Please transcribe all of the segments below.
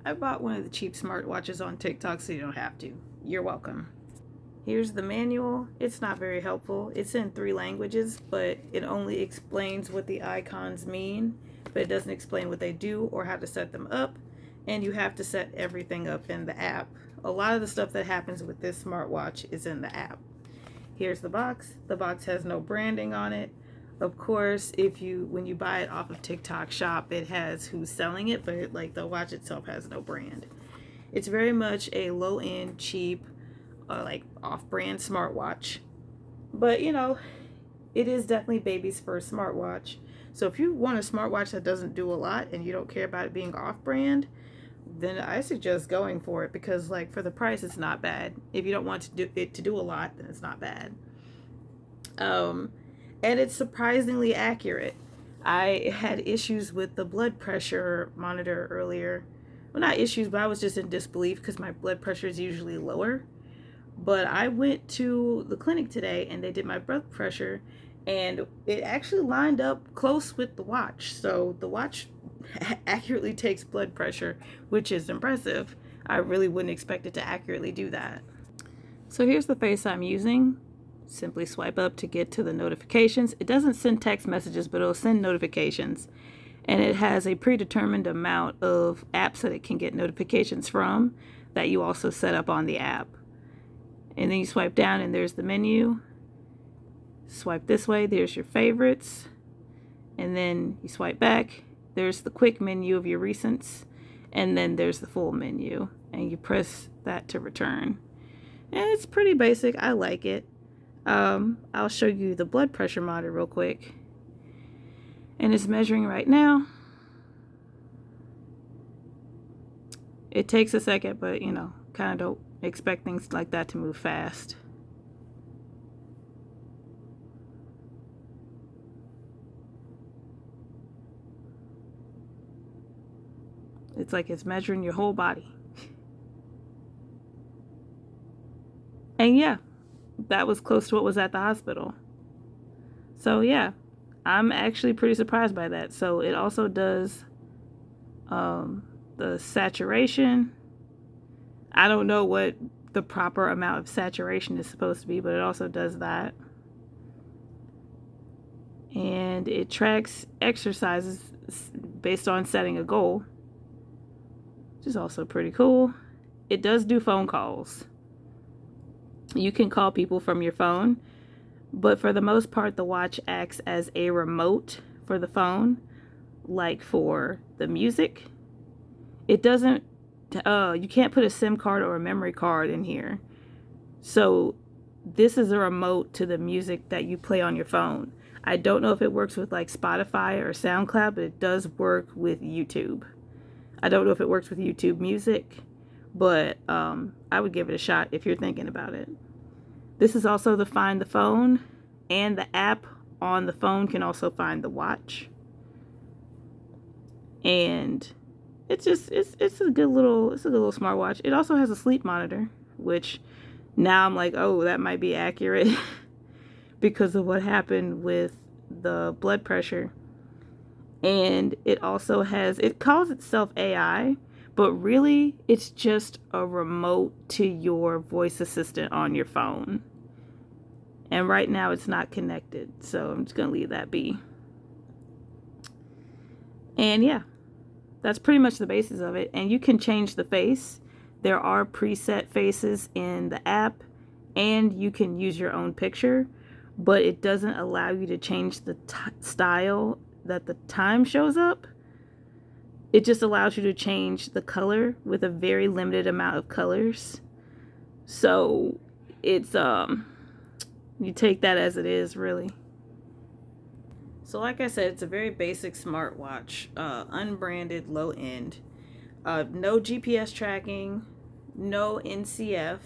I bought one of the cheap smartwatches on TikTok so you don't have to. You're welcome. Here's the manual. It's not very helpful. It's in 3 languages, but it only explains what the icons mean, but it doesn't explain what they do or how to set them up. And you have to set everything up in the app. A lot of the stuff that happens with this smartwatch is in the app. Here's the box. The box has no branding on it. Of course, when you buy it off of TikTok Shop, it has who's selling it, but like the watch itself has no brand. It's very much a low-end, cheap, like off-brand smartwatch. But it is definitely baby's first smartwatch. So if you want a smartwatch that doesn't do a lot and you don't care about it being off-brand, then I suggest going for it, because like for the price, it's not bad. If you don't want it to do a lot, then it's not bad. And it's surprisingly accurate. I had issues with the blood pressure monitor earlier. Well, not issues, but I was just in disbelief because my blood pressure is usually lower. But I went to the clinic today and they did my blood pressure, and it actually lined up close with the watch. So the watch accurately takes blood pressure, which is impressive. I really wouldn't expect it to accurately do that. So here's the face I'm using. Simply swipe up to get to the notifications. It doesn't send text messages, but it'll send notifications. And it has a predetermined amount of apps that it can get notifications from that you also set up on the app. And then you swipe down and there's the menu. Swipe this way, there's your favorites. And then you swipe back, there's the quick menu of your recents. And then there's the full menu. And you press that to return. And it's pretty basic. I like it. I'll show you the blood pressure monitor real quick. And it's measuring right now. It takes a second, but kind of don't expect things like that to move fast. It's like it's measuring your whole body. And yeah, that was close to what was at the hospital. So yeah, I'm actually pretty surprised by that. So it also does the saturation. I don't know what the proper amount of saturation is supposed to be, but it also does that. And it tracks exercises based on setting a goal, which is also pretty cool. It does do phone calls. You can call people from your phone, but for the most part, the watch acts as a remote for the phone, like for the music. It doesn't, you can't put a SIM card or a memory card in here. So this is a remote to the music that you play on your phone. I don't know if it works with like Spotify or SoundCloud, but it does work with YouTube. I don't know if it works with YouTube Music, but I would give it a shot if you're thinking about it. This is also the Find the Phone, and the app on the phone can also find the watch. And it's a good little smartwatch. It also has a sleep monitor, which now I'm like, oh, that might be accurate because of what happened with the blood pressure. And it calls itself AI, but really it's just a remote to your voice assistant on your phone. And right now it's not connected, so I'm just going to leave that be. And yeah, that's pretty much the basis of it. And you can change the face. There are preset faces in the app, and you can use your own picture, but it doesn't allow you to change the style that the time shows up. It just allows you to change the color with a very limited amount of colors. So it's you take that as it is, really. So like I said, it's a very basic smartwatch, unbranded, low end, no GPS tracking, no NCF,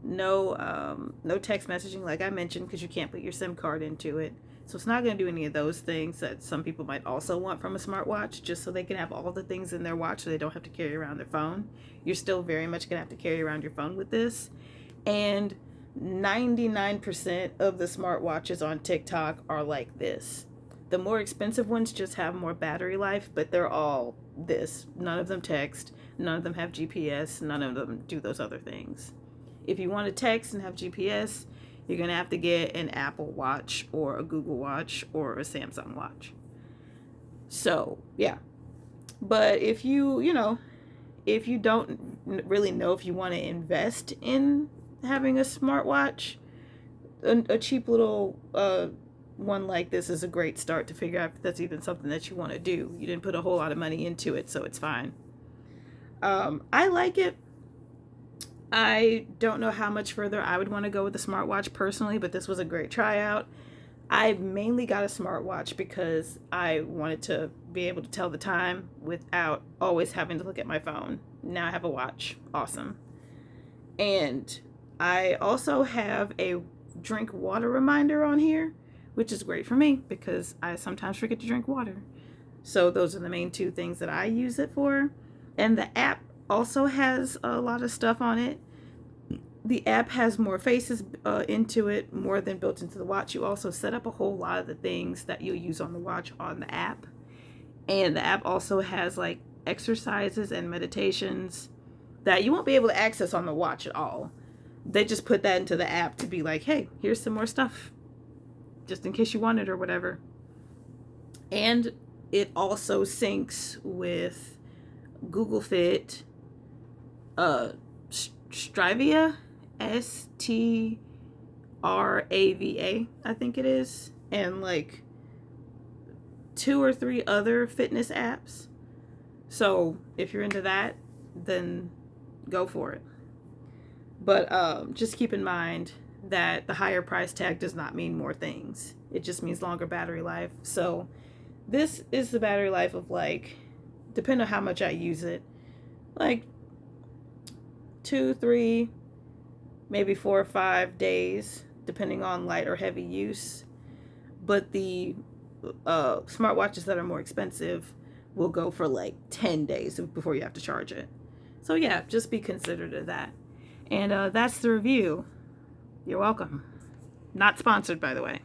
no text messaging like I mentioned, because you can't put your SIM card into it. So it's not going to do any of those things that some people might also want from a smartwatch, just so they can have all the things in their watch so they don't have to carry around their phone. You're still very much going to have to carry around your phone with this. And 99% of the smartwatches on TikTok are like this. The more expensive ones just have more battery life, but they're all this. None of them text, none of them have GPS, none of them do those other things. If you want to text and have GPS, you're going to have to get an Apple Watch or a Google Watch or a Samsung Watch. So, yeah. But if if you don't really know if you want to invest in having a smartwatch, a cheap little one like this is a great start to figure out if that's even something that you want to do. You didn't put a whole lot of money into it, so it's fine. I like it. I don't know how much further I would want to go with the smartwatch personally, but this was a great tryout. I mainly got a smartwatch because I wanted to be able to tell the time without always having to look at my phone. Now I have a watch. Awesome. And I also have a drink water reminder on here, which is great for me because I sometimes forget to drink water. So those are the main two things that I use it for. And the app also has a lot of stuff on it. The app has more faces into it, more than built into the watch. You also set up a whole lot of the things that you'll use on the watch on the app. And the app also has like exercises and meditations that you won't be able to access on the watch at all. They just put that into the app to be like, hey, here's some more stuff, just in case you want it or whatever. And it also syncs with Google Fit, Strava, STRAVA, I think it is, and like 2 or 3 other fitness apps. So if you're into that, then go for it. But just keep in mind that the higher price tag does not mean more things. It just means longer battery life. So this is the battery life of, like, depending on how much I use it, like 2, 3, maybe 4 or 5 days, depending on light or heavy use. But the smartwatches that are more expensive will go for like 10 days before you have to charge it. So yeah, just be considerate of that. And that's the review. You're welcome. Not sponsored, by the way.